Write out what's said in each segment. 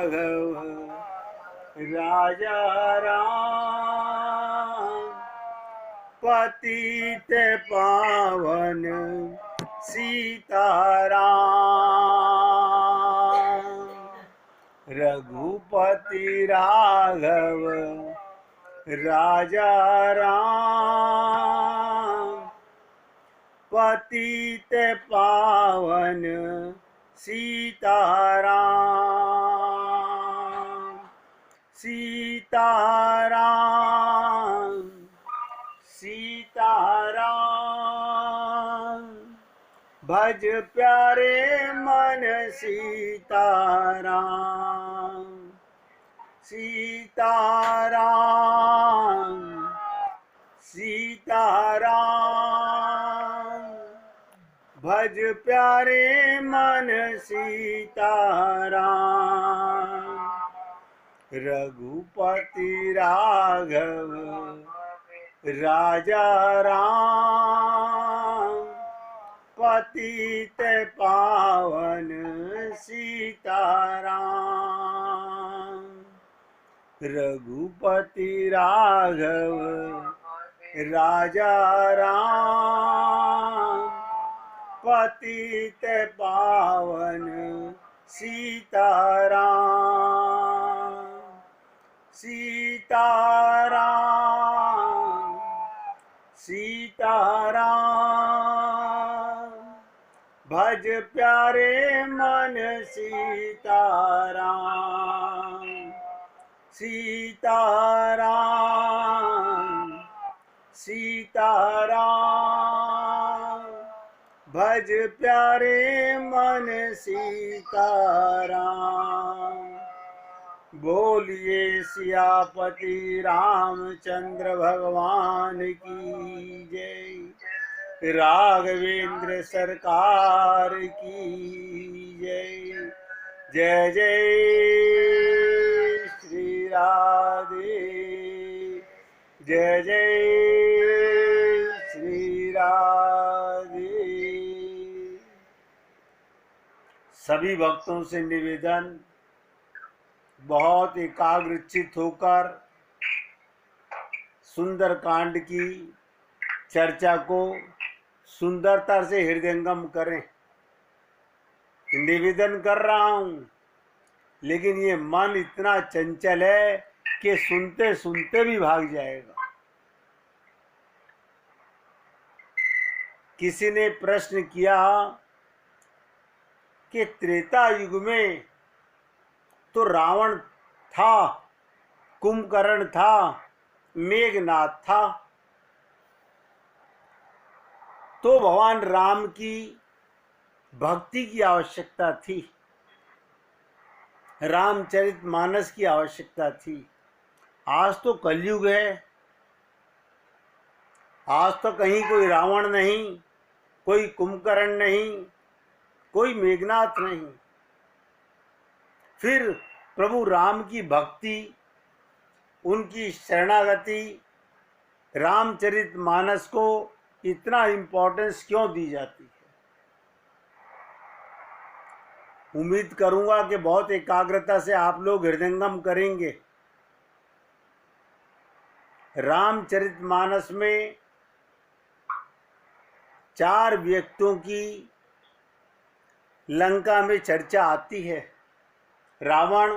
राघव राजा राम, पतित पावन सीताराम। रघुपति राघव राजा राम, पतित पावन सीताराम। सीताराम सीताराम, भज प्यारे मन सीताराम। सीताराम सीताराम, भज प्यारे मन सीताराम। रघुपति राघव राजा राम, पतित पावन सीताराम। रघुपति राघव राजा राम, पतित पावन सीताराम। सीताराम सीताराम, भज प्यारे मन सीताराम। सीताराम सीताराम, भज प्यारे मन सीताराम। बोलिए सियापति रामचंद्र भगवान की जय। राघवेंद्र सरकार की जय। जय जय श्री राधे, जय जय श्री राधे। सभी भक्तों से निवेदन, बहुत एकाग्रचित होकर सुंदर कांड की चर्चा को सुंदरता से हृदयंगम करें। निवेदन कर रहा हूं, लेकिन ये मन इतना चंचल है कि सुनते सुनते भी भाग जाएगा। किसी ने प्रश्न किया कि त्रेता युग में तो रावण था, कुंभकर्ण था, मेघनाथ था, तो भगवान राम की भक्ति की आवश्यकता थी, रामचरितमानस की आवश्यकता थी। आज तो कलयुग है, आज तो कहीं कोई रावण नहीं, कोई कुंभकर्ण नहीं, कोई मेघनाथ नहीं। फिर प्रभु राम की भक्ति, उनकी शरणागति, रामचरितमानस को इतना इम्पोर्टेंस क्यों दी जाती है? उम्मीद करूंगा कि बहुत एकाग्रता से आप लोग हृदयंगम करेंगे। रामचरितमानस में 4 व्यक्तियों की लंका में चर्चा आती है। रावण,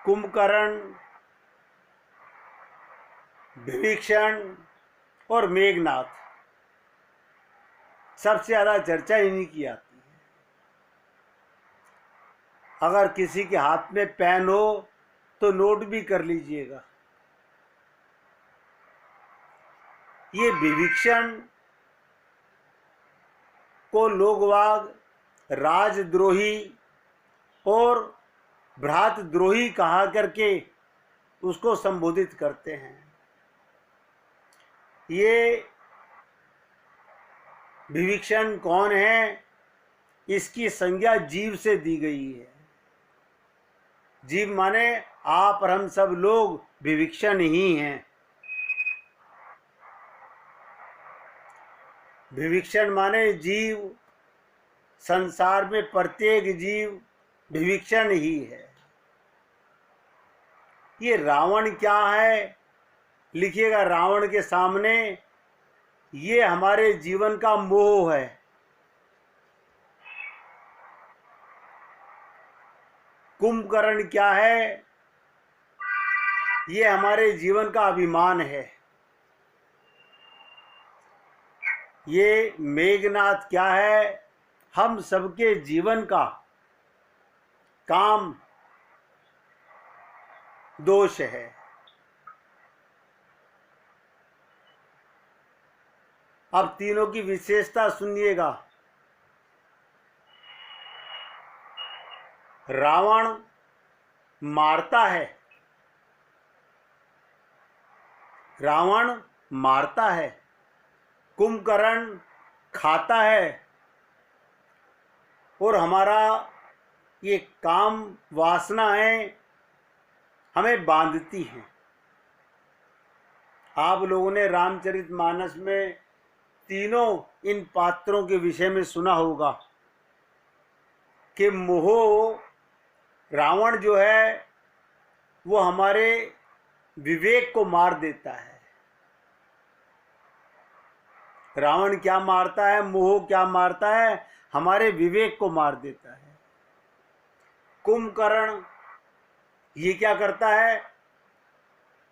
कुंभकर्ण, विभीषण और मेघनाथ। सबसे ज्यादा चर्चा इन्हीं की आती है। अगर किसी के हाथ में पेन हो तो नोट भी कर लीजिएगा। ये विभीषण को लोगवाग राजद्रोही और भ्रातद्रोही कहा करके उसको संबोधित करते हैं। ये विभीषण कौन है? इसकी संज्ञा जीव से दी गई है। जीव माने आप और हम सब लोग विभीषण ही हैं। विभीषण माने जीव, संसार में प्रत्येक जीव विभीषण ही है। ये रावण क्या है, लिखिएगा रावण के सामने, ये हमारे जीवन का मोह है। कुंभकर्ण क्या है, ये हमारे जीवन का अभिमान है। ये मेघनाथ क्या है, हम सबके जीवन का काम दोष है। अब तीनों की विशेषता सुनिएगा। रावण मारता है, रावण मारता है, कुंभकर्ण खाता है, और हमारा ये काम वासनाएं हमें बांधती हैं। आप लोगों ने रामचरितमानस में तीनों इन पात्रों के विषय में सुना होगा कि मोह, रावण जो है वो हमारे विवेक को मार देता है। रावण क्या मारता है, मोह क्या मारता है, हमारे विवेक को मार देता है। कुंभकर्ण ये क्या करता है,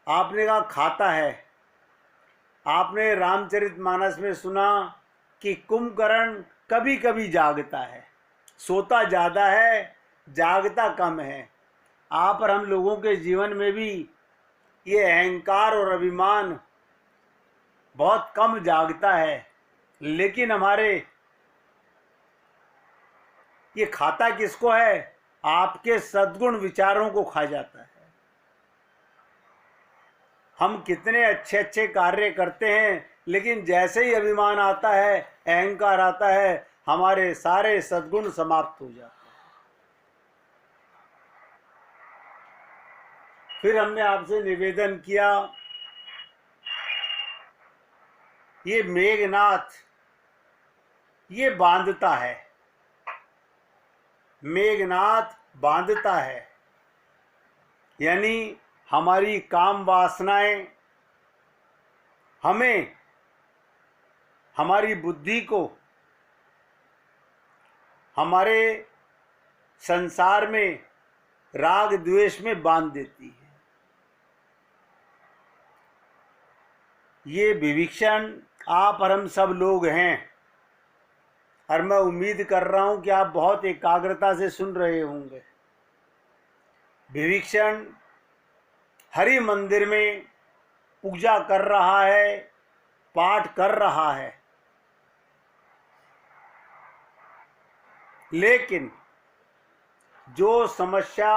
आपने कहा खाता है। आपने रामचरितमानस में सुना कि कुंभकर्ण कभी कभी जागता है, सोता ज़्यादा है, जागता कम है। आप और हम लोगों के जीवन में भी ये अहंकार और अभिमान बहुत कम जागता है, लेकिन हमारे ये खाता किसको है, आपके सद्गुण विचारों को खा जाता है। हम कितने अच्छे अच्छे कार्य करते हैं, लेकिन जैसे ही अभिमान आता है, अहंकार आता है, हमारे सारे सद्गुण समाप्त हो जाते हैं। फिर हमने आपसे निवेदन किया, ये मेघनाथ ये बांधता है, मेघनाथ बांधता है, यानी हमारी काम वासनाएं हमें, हमारी बुद्धि को हमारे संसार में राग द्वेष में बांध देती है। ये विभीषण आप और हम सब लोग हैं, और मैं उम्मीद कर रहा हूं कि आप बहुत एकाग्रता से सुन रहे होंगे। विभीषण हरि मंदिर में पूजा कर रहा है, पाठ कर रहा है, लेकिन जो समस्या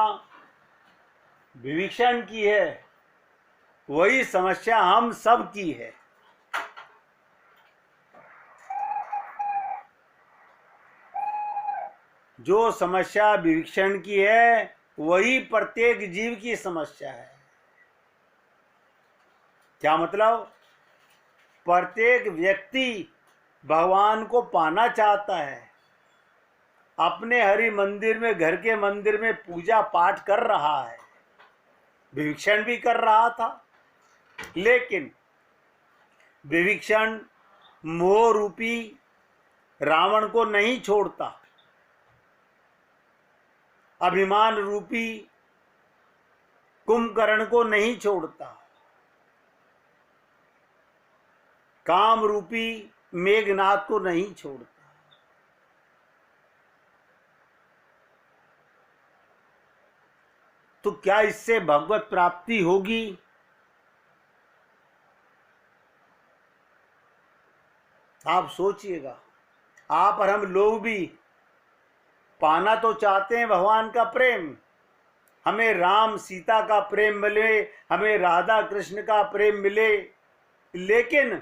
विभीषण की है वही समस्या हम सब की है। जो समस्या विभीषण की है वही प्रत्येक जीव की समस्या है। क्या मतलब, प्रत्येक व्यक्ति भगवान को पाना चाहता है, अपने हरि मंदिर में, घर के मंदिर में पूजा पाठ कर रहा है, विभीषण भी कर रहा था, लेकिन विभीषण मोह रूपी रावण को नहीं छोड़ता, अभिमान रूपी कुंभकर्ण को नहीं छोड़ता, काम रूपी मेघनाथ को नहीं छोड़ता। तो क्या इससे भगवत प्राप्ति होगी? आप सोचिएगा। आप और हम लोग भी पाना तो चाहते हैं भगवान का प्रेम, हमें राम सीता का प्रेम मिले, हमें राधा कृष्ण का प्रेम मिले, लेकिन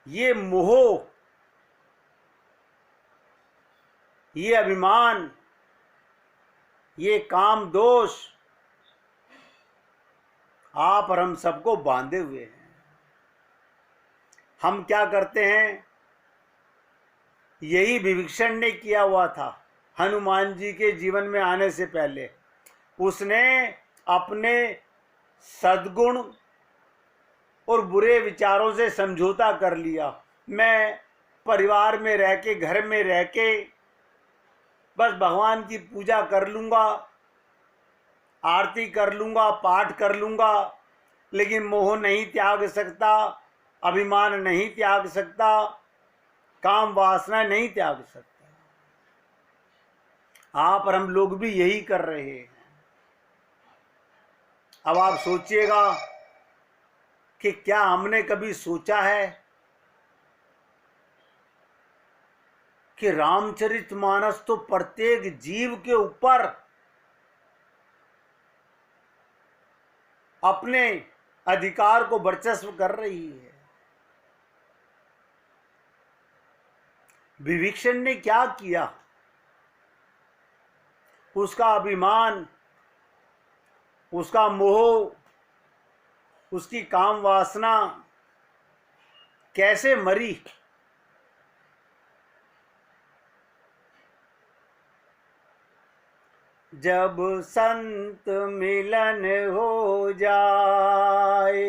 ये मोह, ये अभिमान, ये काम दोष आप और हम सबको बांधे हुए हैं। हम क्या करते हैं, यही विभीषण ने किया हुआ था हनुमान जी के जीवन में आने से पहले। उसने अपने सद्गुण और बुरे विचारों से समझौता कर लिया। मैं परिवार में रह के, घर में रह के बस भगवान की पूजा कर लूँगा, आरती कर लूँगा, पाठ कर लूँगा, लेकिन मोह नहीं त्याग सकता, अभिमान नहीं त्याग सकता, काम वासना नहीं त्याग सकता। आप और हम लोग भी यही कर रहे हैं। अब आप सोचिएगा कि क्या हमने कभी सोचा है कि रामचरितमानस तो प्रत्येक जीव के ऊपर अपने अधिकार को वर्चस्व कर रही है। विभीषण ने क्या किया, उसका अभिमान, उसका मोह, उसकी काम वासना कैसे मरी। जब संत मिलन हो जाए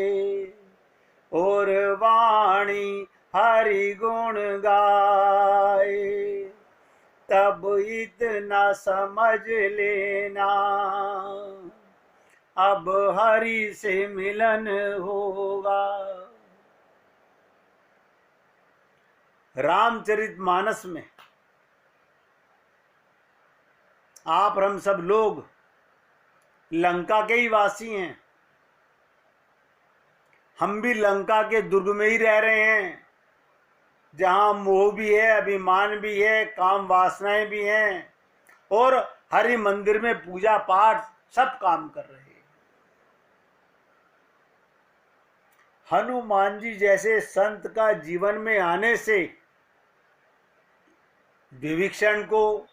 और वाणी हरि गुण गाए, तब इतना समझ लेना अब हरि से मिलन होगा। रामचरितमानस में आप और हम सब लोग लंका के ही वासी हैं। हम भी लंका के दुर्ग में ही रह रहे हैं, जहां मोह भी है, अभिमान भी है, काम वासनाएं भी हैं, और हरि मंदिर में पूजा पाठ सब काम कर रहे हैं। हनुमान जी जैसे संत का जीवन में आने से विभीषण को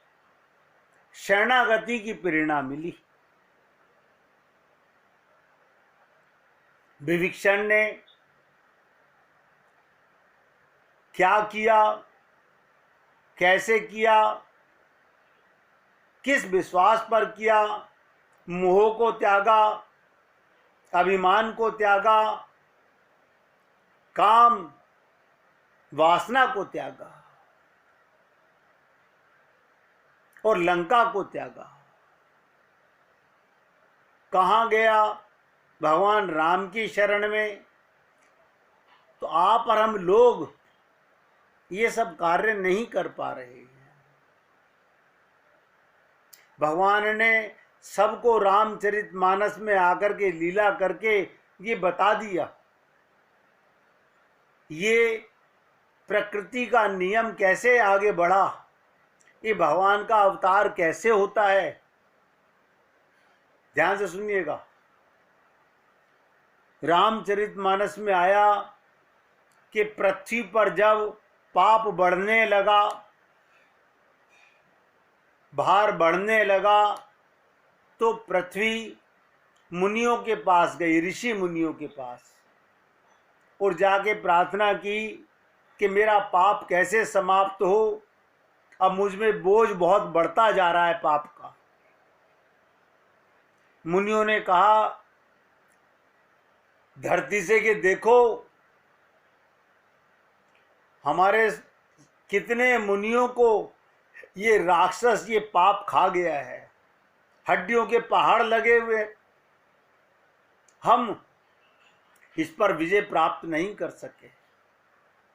शरणागति की प्रेरणा मिली। विभीषण ने क्या किया, कैसे किया, किस विश्वास पर किया, मोह को त्यागा, अभिमान को त्यागा, काम वासना को त्यागा और लंका को त्यागा। कहाँ गया, भगवान राम की शरण में। तो आप और हम लोग ये सब कार्य नहीं कर पा रहे हैं। भगवान ने सबको रामचरितमानस में आकर के लीला करके ये बता दिया, ये प्रकृति का नियम कैसे आगे बढ़ा, ये भगवान का अवतार कैसे होता है। ध्यान से सुनिएगा। रामचरितमानस में आया कि पृथ्वी पर जब पाप बढ़ने लगा, भार बढ़ने लगा, तो पृथ्वी मुनियों के पास गई, ऋषि मुनियों के पास, और जाके प्रार्थना की कि मेरा पाप कैसे समाप्त हो, अब मुझ में बोझ बहुत बढ़ता जा रहा है पाप का। मुनियों ने कहा धरती से कि देखो हमारे कितने मुनियों को ये राक्षस, ये पाप खा गया है, हड्डियों के पहाड़ लगे हुए, हम इस पर विजय प्राप्त नहीं कर सके,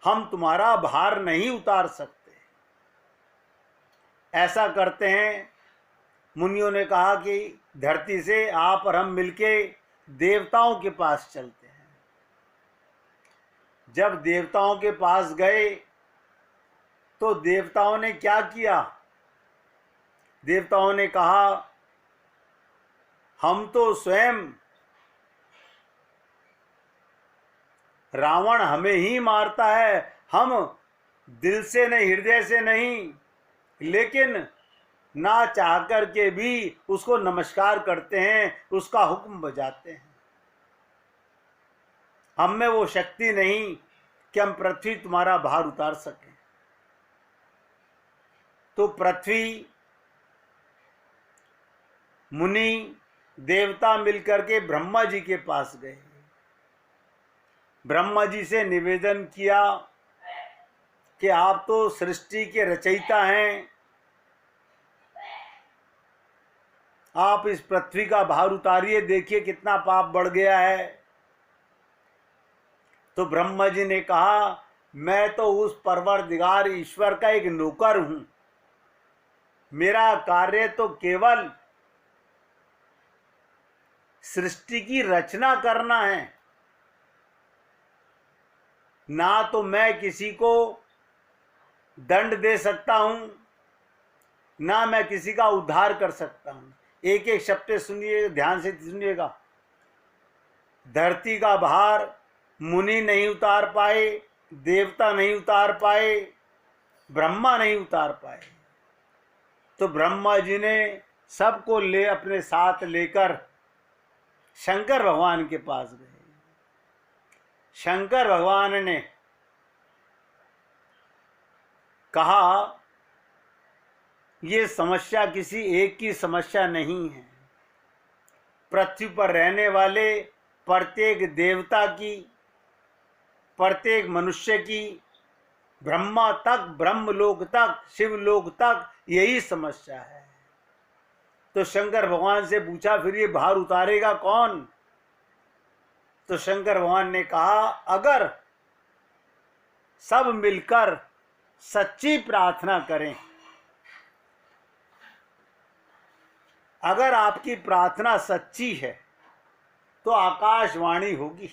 हम तुम्हारा भार नहीं उतार सकते। ऐसा करते हैं, मुनियों ने कहा कि धरती से आप और हम मिलके देवताओं के पास चलते हैं। जब देवताओं के पास गए तो देवताओं ने क्या किया, देवताओं ने कहा हम तो स्वयं, रावण हमें ही मारता है, हम दिल से नहीं, हृदय से नहीं, लेकिन ना चाह कर के भी उसको नमस्कार करते हैं, उसका हुक्म बजाते हैं। हम में वो शक्ति नहीं, कि हम पृथ्वी तुम्हारा भार उतार सकें। तो पृथ्वी, मुनि, देवता मिलकर के ब्रह्मा जी के पास गए। ब्रह्मा जी से निवेदन किया कि आप तो सृष्टि के रचयिता हैं, आप इस पृथ्वी का भार उतारिए, देखिए कितना पाप बढ़ गया है। तो ब्रह्मा जी ने कहा, मैं तो उस परवरदिगार ईश्वर का एक नौकर हूं, मेरा कार्य तो केवल सृष्टि की रचना करना है, ना तो मैं किसी को दंड दे सकता हूं, ना मैं किसी का उद्धार कर सकता हूं। एक एक शब्द सुनिए, ध्यान से सुनिएगा। धरती का भार मुनि नहीं उतार पाए, देवता नहीं उतार पाए, ब्रह्मा नहीं उतार पाए। तो ब्रह्मा जी ने सबको ले अपने साथ लेकर शंकर भगवान के पास गए। शंकर भगवान ने कहा, ये समस्या किसी एक की समस्या नहीं है, पृथ्वी पर रहने वाले प्रत्येक देवता की, प्रत्येक मनुष्य की, ब्रह्मा तक, ब्रह्मलोक तक, शिवलोक तक यही समस्या है। तो शंकर भगवान से पूछा, फिर ये भार उतारेगा कौन? तो शंकर भगवान ने कहा, अगर सब मिलकर सच्ची प्रार्थना करें, अगर आपकी प्रार्थना सच्ची है तो आकाशवाणी होगी,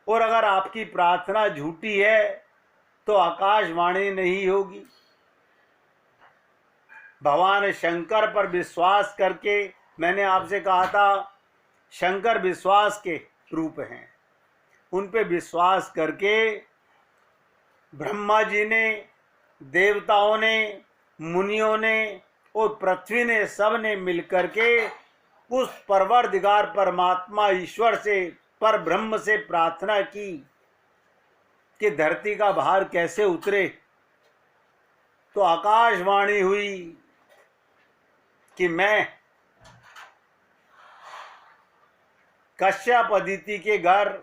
और अगर आपकी प्रार्थना झूठी है तो आकाशवाणी नहीं होगी। भगवान शंकर पर विश्वास करके, मैंने आपसे कहा था शंकर विश्वास के रूप हैं, उन पे विश्वास करके ब्रह्मा जी ने, देवताओं ने, मुनियों ने और पृथ्वी ने, सब ने मिलकर के उस परवरदिगार परमात्मा ईश्वर से, पर ब्रह्म से प्रार्थना की कि धरती का भार कैसे उतरे। तो आकाशवाणी हुई कि मैं कश्यप अदिति के घर,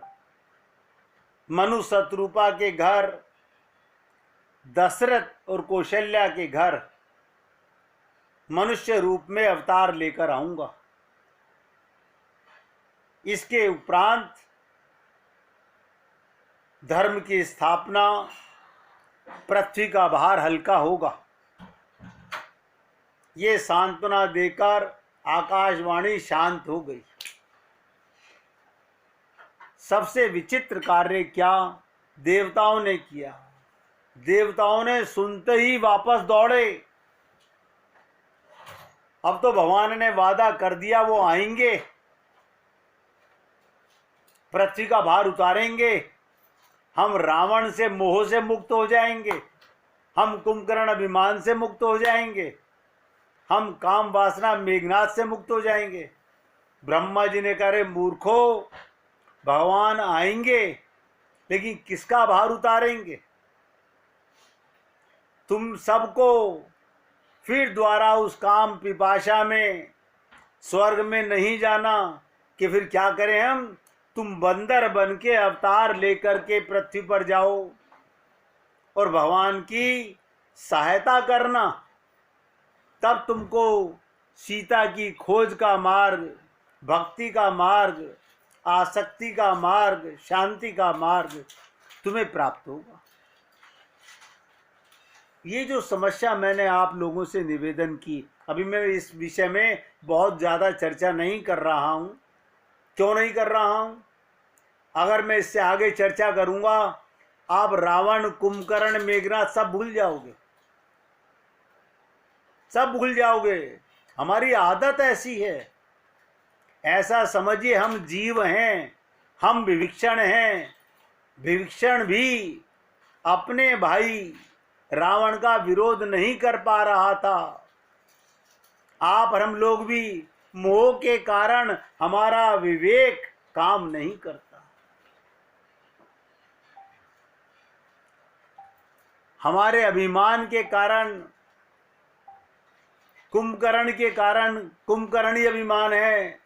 मनु शत्रुपा के घर, दशरथ और कौशल्या के घर मनुष्य रूप में अवतार लेकर आऊंगा। इसके उपरांत धर्म की स्थापना, पृथ्वी का भार हल्का होगा। ये सांत्वना देकर आकाशवाणी शांत हो गई। सबसे विचित्र कार्य क्या देवताओं ने किया? देवताओं ने सुनते ही वापस दौड़े। अब तो भगवान ने वादा कर दिया, वो आएंगे, पृथ्वी का भार उतारेंगे, हम रावण से, मोह से मुक्त हो जाएंगे, हम कुंभकर्ण अभिमान से मुक्त हो जाएंगे, हम काम वासना मेघनाथ से मुक्त हो जाएंगे। ब्रह्मा जी ने कहा, रे मूर्खो, भगवान आएंगे लेकिन किसका भार उतारेंगे? तुम सबको फिर द्वारा उस काम पिपाशा में स्वर्ग में नहीं जाना कि फिर क्या करें हम? तुम बंदर बन के अवतार लेकर के पृथ्वी पर जाओ और भगवान की सहायता करना, तब तुमको सीता की खोज का मार्ग, भक्ति का मार्ग, आसक्ति का मार्ग, शांति का मार्ग तुम्हें प्राप्त होगा। ये जो समस्या मैंने आप लोगों से निवेदन की, अभी मैं इस विषय में बहुत ज़्यादा चर्चा नहीं कर रहा हूँ। क्यों नहीं कर रहा हूँ? अगर मैं इससे आगे चर्चा करूँगा, आप रावण, कुंभकर्ण, मेघनाथ सब भूल जाओगे, सब भूल जाओगे। हमारी आदत ऐसी है। ऐसा समझिए हम जीव हैं, हम विभीषण हैं। विभीषण भी अपने भाई रावण का विरोध नहीं कर पा रहा था। आप और हम लोग भी मोह के कारण हमारा विवेक काम नहीं करता। हमारे अभिमान के कारण, कुंभकर्ण के कारण, कुंभकर्णी अभिमान है,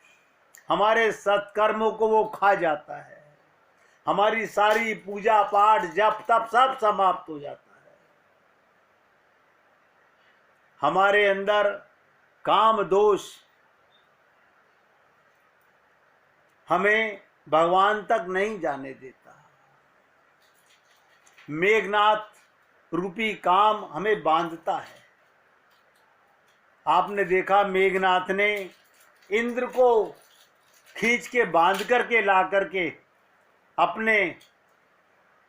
हमारे सत्कर्मों को वो खा जाता है। हमारी सारी पूजा पाठ जप तप सब समाप्त हो जाता है। हमारे अंदर काम दोष हमें भगवान तक नहीं जाने देता। मेघनाथ रूपी काम हमें बांधता है। आपने देखा मेघनाथ ने इंद्र को खींच के बांध करके ला करके अपने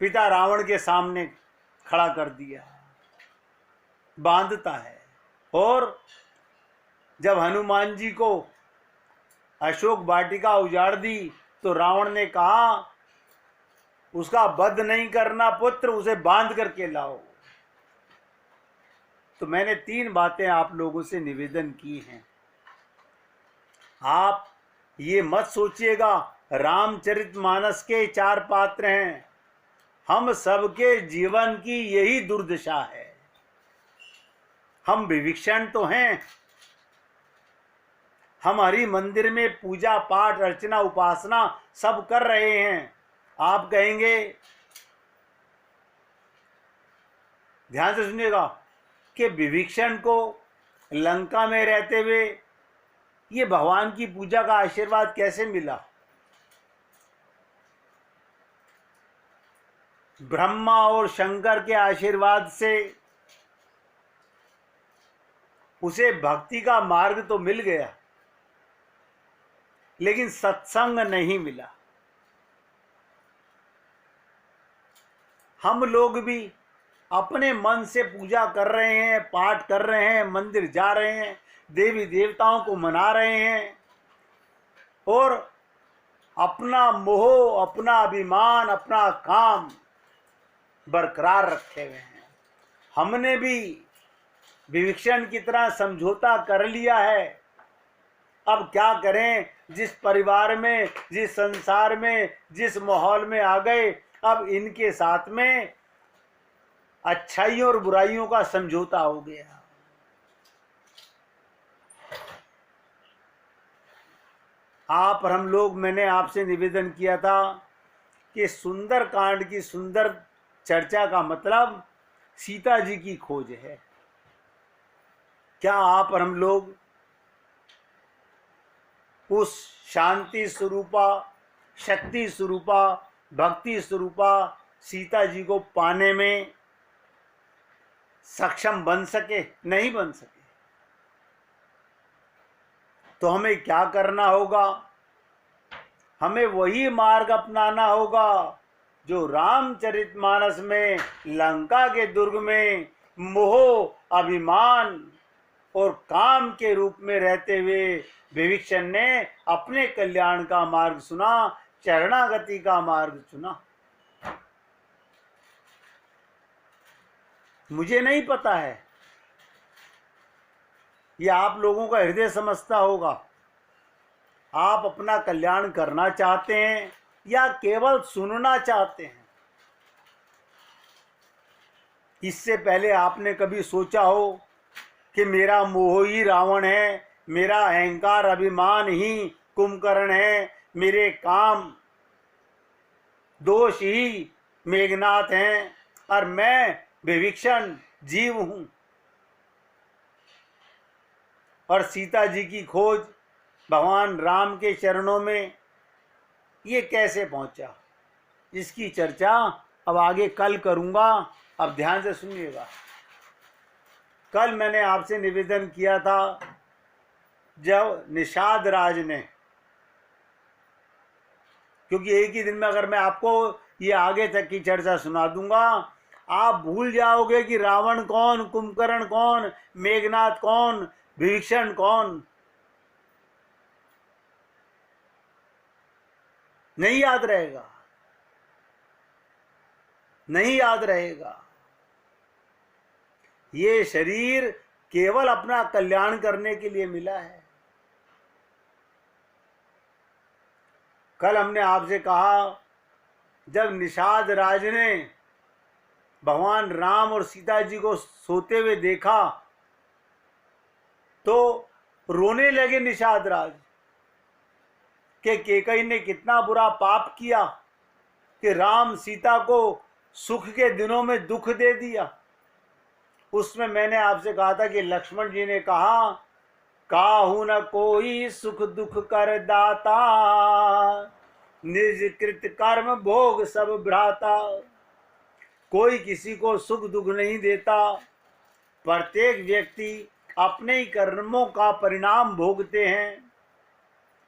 पिता रावण के सामने खड़ा कर दिया। बांधता है। और जब हनुमान जी को अशोक वाटिका उजाड़ दी तो रावण ने कहा उसका वध नहीं करना पुत्र, उसे बांध करके लाओ। तो मैंने 3 बातें आप लोगों से निवेदन की हैं। आप ये मत सोचिएगा रामचरितमानस के 4 पात्र हैं, हम सबके जीवन की यही दुर्दशा है। हम विभीषण तो हैं, हम हरि मंदिर में पूजा पाठ अर्चना उपासना सब कर रहे हैं। आप कहेंगे, ध्यान से सुनिएगा, कि विभीषण को लंका में रहते हुए ये भगवान की पूजा का आशीर्वाद कैसे मिला? ब्रह्मा और शंकर के आशीर्वाद से उसे भक्ति का मार्ग तो मिल गया, लेकिन सत्संग नहीं मिला। हम लोग भी अपने मन से पूजा कर रहे हैं, पाठ कर रहे हैं, मंदिर जा रहे हैं, देवी देवताओं को मना रहे हैं और अपना मोह, अपना अभिमान, अपना काम बरकरार रखे हुए हैं। हमने भी विभीषण की तरह समझौता कर लिया है। अब क्या करें, जिस परिवार में, जिस संसार में, जिस माहौल में आ गए, अब इनके साथ में अच्छाइयों और बुराइयों का समझौता हो गया। आप और हम लोग, मैंने आपसे निवेदन किया था कि सुंदर कांड की सुंदर चर्चा का मतलब सीता जी की खोज है। क्या आप और हम लोग उस शांति स्वरूपा, शक्ति स्वरूपा, भक्ति स्वरूपा सीता जी को पाने में सक्षम बन सके? नहीं बन सके। तो हमें क्या करना होगा? हमें वही मार्ग अपनाना होगा जो रामचरितमानस में लंका के दुर्ग में मोह, अभिमान और काम के रूप में रहते हुए विभीषण ने अपने कल्याण का मार्ग चुना, शरणागति का मार्ग चुना। मुझे नहीं पता है, यह आप लोगों का हृदय समझता होगा। आप अपना कल्याण करना चाहते हैं या केवल सुनना चाहते हैं? इससे पहले आपने कभी सोचा हो कि मेरा मोह ही रावण है, मेरा अहंकार अभिमान ही कुंभकर्ण है, मेरे काम दोष ही मेघनाथ हैं और मैं विभीषण जीव हूं? और सीता जी की खोज भगवान राम के चरणों में ये कैसे पहुंचा, इसकी चर्चा अब आगे कल करूंगा। अब ध्यान से सुनिएगा। कल मैंने आपसे निवेदन किया था, जब निषाद राज ने, क्योंकि एक ही दिन में अगर मैं आपको ये आगे तक की चर्चा सुना दूंगा, आप भूल जाओगे कि रावण कौन, कुंभकर्ण कौन, मेघनाथ कौन, विभीषण कौन। नहीं याद रहेगा, नहीं याद रहेगा। ये शरीर केवल अपना कल्याण करने के लिए मिला है। कल हमने आपसे कहा, जब निषाद राज ने भगवान राम और सीता जी को सोते हुए देखा तो रोने लगे निषाद राज कि कैकेयी ने कितना बुरा पाप किया कि राम सीता को सुख के दिनों में दुख दे दिया। उसमें मैंने आपसे कहा था कि लक्ष्मण जी ने कहा, काहू न कोई सुख दुख कर दाता, निज कृत कर्म भोग सब भ्राता। कोई किसी को सुख दुख नहीं देता, प्रत्येक व्यक्ति अपने ही कर्मों का परिणाम भोगते हैं।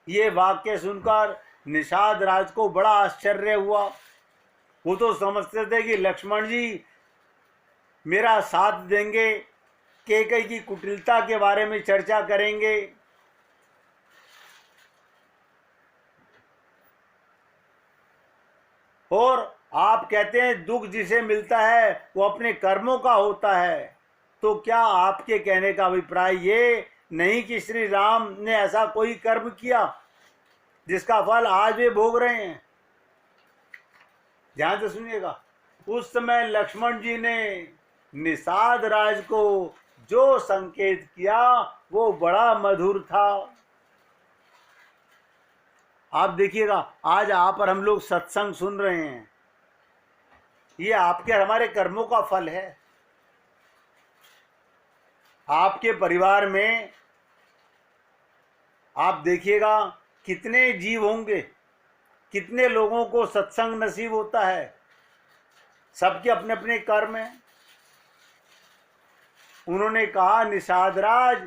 ये वाक्य सुनकर निषाद राज को बड़ा आश्चर्य हुआ। वो तो समझते थे कि लक्ष्मण जी मेरा साथ देंगे, कैकेयी की कुटिलता के बारे में चर्चा करेंगे। और आप कहते हैं दुख जिसे मिलता है वो अपने कर्मों का होता है, तो क्या आपके कहने का अभिप्राय ये नहीं कि श्री राम ने ऐसा कोई कर्म किया जिसका फल आज वे भोग रहे हैं? ध्यान से सुनिएगा। उस समय लक्ष्मण जी ने निषाद राज को जो संकेत किया वो बड़ा मधुर था। आप देखिएगा, आज आप और हम लोग सत्संग सुन रहे हैं, ये आपके और हमारे कर्मों का फल है। आपके परिवार में आप देखिएगा कितने जीव होंगे, कितने लोगों को सत्संग नसीब होता है, सबके अपने अपने कर्म हैं। उन्होंने कहा, निषाद राज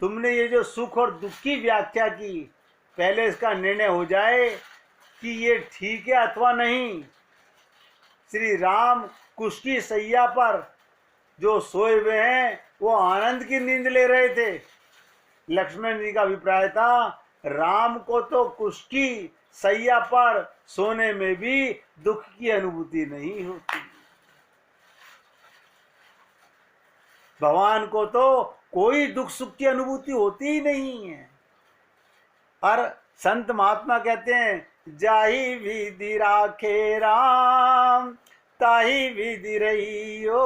तुमने ये जो सुख और दुख की व्याख्या की, पहले इसका निर्णय हो जाए कि ये ठीक है अथवा नहीं। श्री राम कुश की सैया पर जो सोए हुए हैं वो आनंद की नींद ले रहे थे। लक्ष्मण जी का अभिप्राय था, राम को तो कुश की सैया पर सोने में भी दुख की अनुभूति नहीं होती। भगवान को तो कोई दुख सुख की अनुभूति होती ही नहीं है। और संत महात्मा कहते हैं, जाही विधि राखे राम ताही विधि रहियो,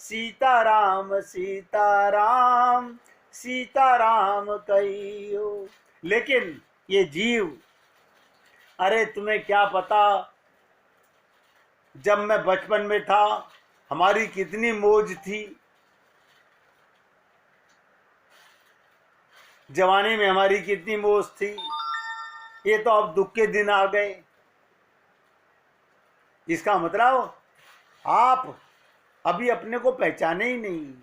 सीताराम सीताराम सीताराम कहियो। लेकिन ये जीव, अरे तुम्हें क्या पता, जब मैं बचपन में था हमारी कितनी मौज थी, जवानी में हमारी कितनी मौज थी, ये तो अब दुख के दिन आ गए। इसका मतलब आप अभी अपने को पहचाने ही नहीं।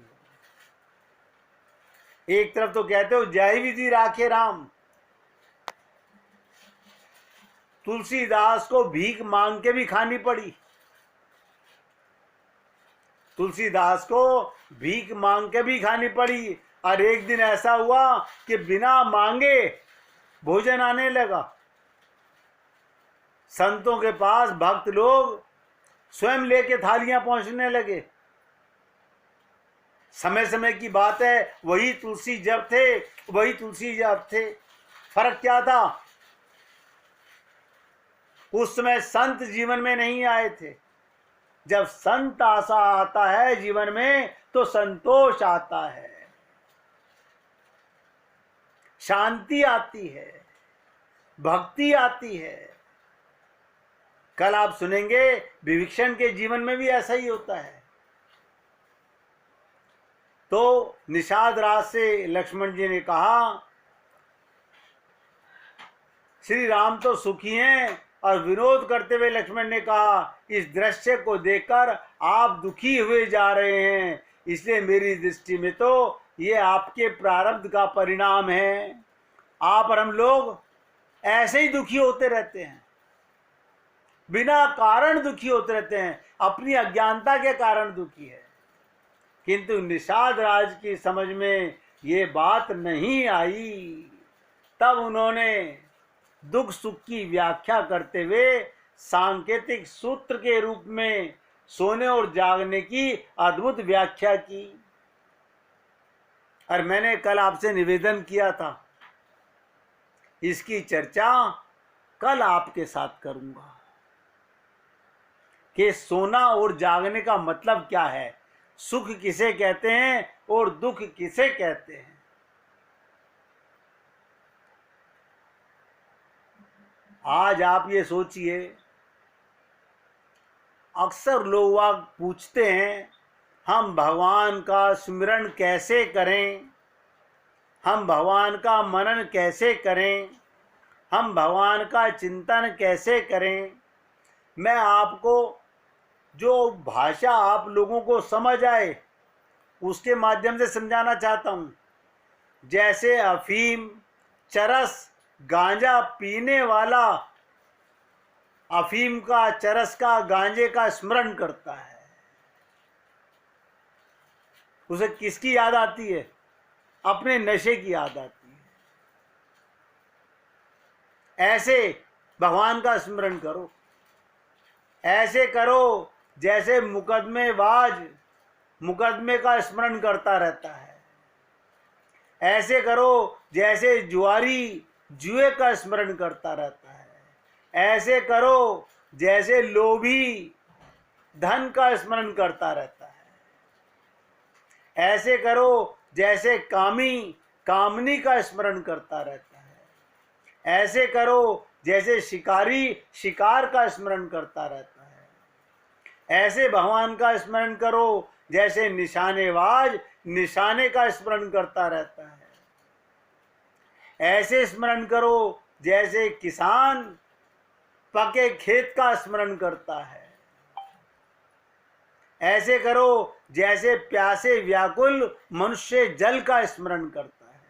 एक तरफ तो कहते हो जय विधि राखे राम, तुलसीदास को भीख मांग के भी खानी पड़ी। तुलसीदास को भीख मांग के भी खानी पड़ी। और एक दिन ऐसा हुआ कि बिना मांगे भोजन आने लगा। संतों के पास भक्त लोग स्वयं लेके थालियां पहुंचने लगे। समय समय की बात है, वही तुलसी जब थे वही तुलसी जब थे। फर्क क्या था? उस समय संत जीवन में नहीं आए थे। जब संत आशा आता है जीवन में तो संतोष आता है, शांति आती है, भक्ति आती है। कल आप सुनेंगे विभीषण के जीवन में भी ऐसा ही होता है। तो निषाद राज से लक्ष्मण जी ने कहा, श्री राम तो सुखी हैं। और विरोध करते हुए लक्ष्मण ने कहा, इस दृश्य को देखकर आप दुखी हुए जा रहे हैं, इसलिए मेरी दृष्टि में तो ये आपके प्रारब्ध का परिणाम है। आप और हम लोग ऐसे ही दुखी होते रहते हैं, बिना कारण दुखी होते रहते हैं, अपनी अज्ञानता के कारण दुखी है। किंतु निषाद राज की समझ में ये बात नहीं आई। तब उन्होंने दुख सुख की व्याख्या करते हुए सांकेतिक सूत्र के रूप में सोने और जागने की अद्भुत व्याख्या की। और मैंने कल आपसे निवेदन किया था, इसकी चर्चा कल आपके साथ करूंगा। कि सोना और जागने का मतलब क्या है, सुख किसे कहते हैं और दुख किसे कहते हैं। आज आप ये सोचिए, अक्सर लोग पूछते हैं हम भगवान का स्मरण कैसे करें, हम भगवान का मनन कैसे करें, हम भगवान का चिंतन कैसे करें। मैं आपको जो भाषा आप लोगों को समझ आए उसके माध्यम से समझाना चाहता हूँ। जैसे अफीम, चरस, गांजा पीने वाला अफीम का, चरस का, गांजे का स्मरण करता है, उसे किसकी याद आती है? अपने नशे की याद आती है। ऐसे भगवान का स्मरण करो, ऐसे करो जैसे मुकदमेबाज मुकदमे का स्मरण करता रहता है, ऐसे करो जैसे जुआरी जुए का स्मरण करता रहता है, ऐसे करो जैसे लोभी धन का स्मरण करता रहता है, ऐसे करो जैसे कामी कामनी का स्मरण करता रहता है, ऐसे करो जैसे शिकारी शिकार का स्मरण करता रहता है, ऐसे भगवान का स्मरण करो जैसे निशानेबाज निशाने का स्मरण करता रहता है, ऐसे स्मरण करो जैसे किसान पके खेत का स्मरण करता है, ऐसे करो जैसे प्यासे व्याकुल मनुष्य जल का स्मरण करता है,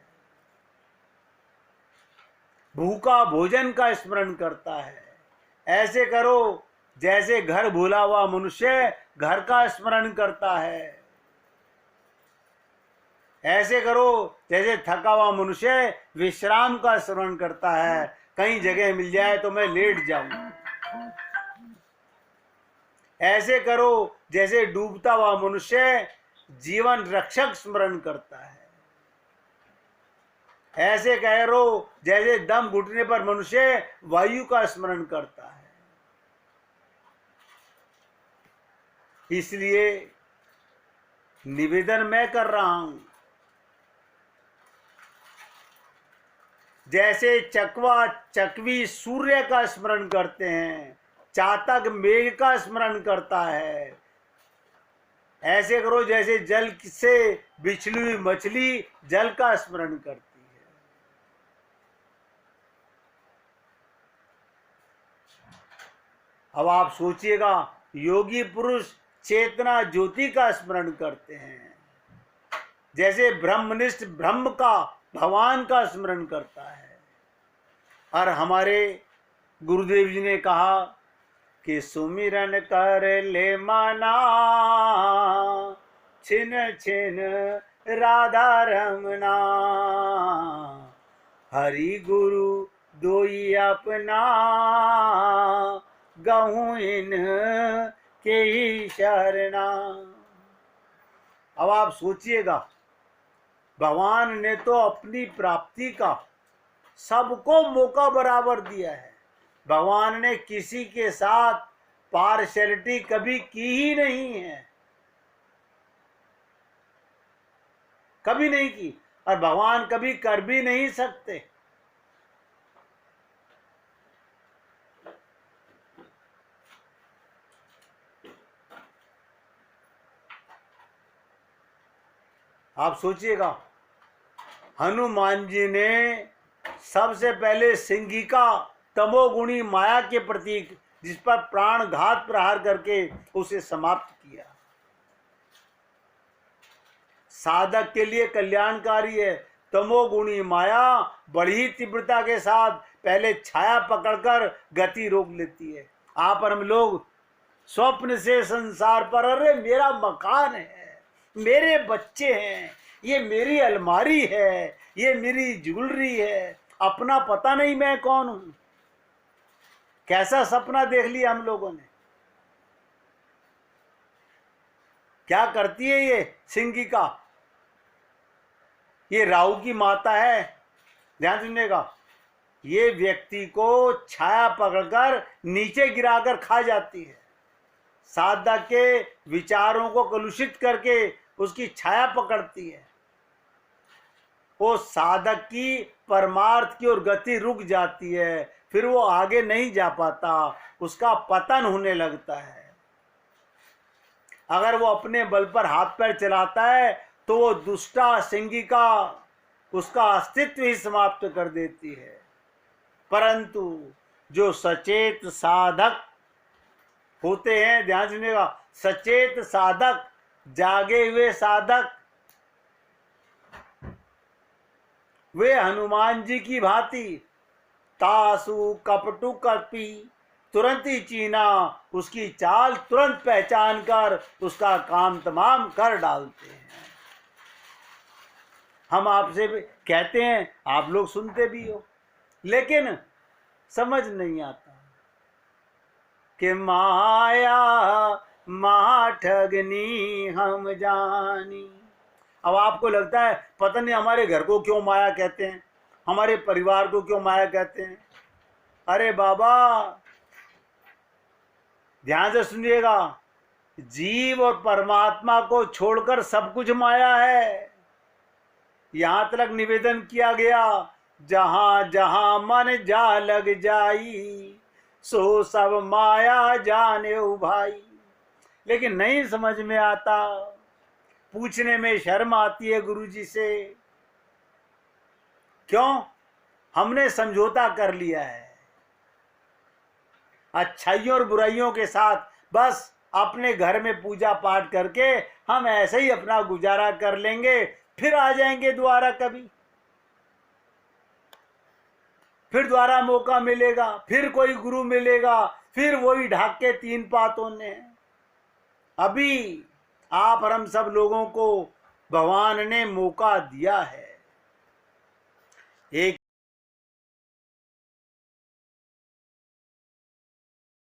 भूखा भोजन का स्मरण करता है, ऐसे करो जैसे घर भूला हुआ मनुष्य घर का स्मरण करता है, ऐसे करो जैसे थका हुआ मनुष्य विश्राम का स्मरण करता है, कहीं जगह मिल जाए तो मैं लेट जाऊं। ऐसे करो जैसे डूबता हुआ मनुष्य जीवन रक्षक स्मरण करता है, ऐसे करो जैसे दम घुटने पर मनुष्य वायु का स्मरण करता है। इसलिए निवेदन मैं कर रहा हूं, जैसे चकवा चकवी सूर्य का स्मरण करते हैं, चातक मेघ का स्मरण करता है, ऐसे करो जैसे जल से बिछली हुई मछली जल का स्मरण करती है। अब आप सोचिएगा, योगी पुरुष चेतना ज्योति का स्मरण करते हैं, जैसे ब्रह्मनिष्ठ ब्रह्म का भगवान का स्मरण करता है। और हमारे गुरुदेव जी ने कहा कि सुमिरन कर ले माना छिन छिन राधा रमना, हरि गुरु दोई अपना गहूं इन के ही शरणा। अब आप सोचिएगा, भगवान ने तो अपनी प्राप्ति का सबको मौका बराबर दिया है। भगवान ने किसी के साथ पार्शियलिटी कभी की ही नहीं है, कभी नहीं की, और भगवान कभी कर भी नहीं सकते। आप सोचिएगा, हनुमान जी ने सबसे पहले सिंहिका तमोगुणी माया के प्रतीक जिस पर प्राणघात प्रहार करके उसे समाप्त किया। साधक के लिए कल्याणकारी है। तमोगुणी माया बड़ी तीव्रता के साथ पहले छाया पकड़कर गति रोक लेती है। आप और हम लोग स्वप्न से संसार पर, अरे मेरा मकान है, मेरे बच्चे हैं, ये मेरी अलमारी है, ये मेरी ज्वेलरी है, अपना पता नहीं मैं कौन हूं। कैसा सपना देख लिया हम लोगों ने। क्या करती है ये सिंहिका? ये राहु की माता है, ध्यान सुनिएगा। ये व्यक्ति को छाया पकड़कर नीचे गिराकर खा जाती है। साधक के विचारों को कलुषित करके उसकी छाया पकड़ती है। वो साधक की परमार्थ की ओर गति रुक जाती है, फिर वो आगे नहीं जा पाता, उसका पतन होने लगता है। अगर वो अपने बल पर हाथ पैर चलाता है तो वो दुष्टा सिंगिका उसका अस्तित्व ही समाप्त कर देती है। परंतु जो सचेत साधक होते हैं, ध्यान सुनिएगा, सचेत साधक, जागे हुए साधक, वे हनुमान जी की भांति तासु कपटु कपी तुरंत ही चीना, उसकी चाल तुरंत पहचान कर उसका काम तमाम कर डालते हैं। हम आपसे कहते हैं, आप लोग सुनते भी हो, लेकिन समझ नहीं आता कि माया ठगनी हम जानी। अब आपको लगता है पता नहीं हमारे घर को क्यों माया कहते हैं, हमारे परिवार को क्यों माया कहते हैं। अरे बाबा ध्यान से सुनिएगा, जीव और परमात्मा को छोड़कर सब कुछ माया है। यहां तक निवेदन किया गया, जहां जहां मन जा लग जाई सो सब माया जाने भाई। लेकिन नहीं समझ में आता, पूछने में शर्म आती है गुरु जी से। क्यों? हमने समझौता कर लिया है अच्छाइयों और बुराइयों के साथ। बस अपने घर में पूजा पाठ करके हम ऐसे ही अपना गुजारा कर लेंगे, फिर आ जाएंगे दोबारा कभी, फिर दोबारा मौका मिलेगा, फिर कोई गुरु मिलेगा, फिर वही ढाक के तीन पातों ने। अभी आप और हम सब लोगों को भगवान ने मौका दिया है। एक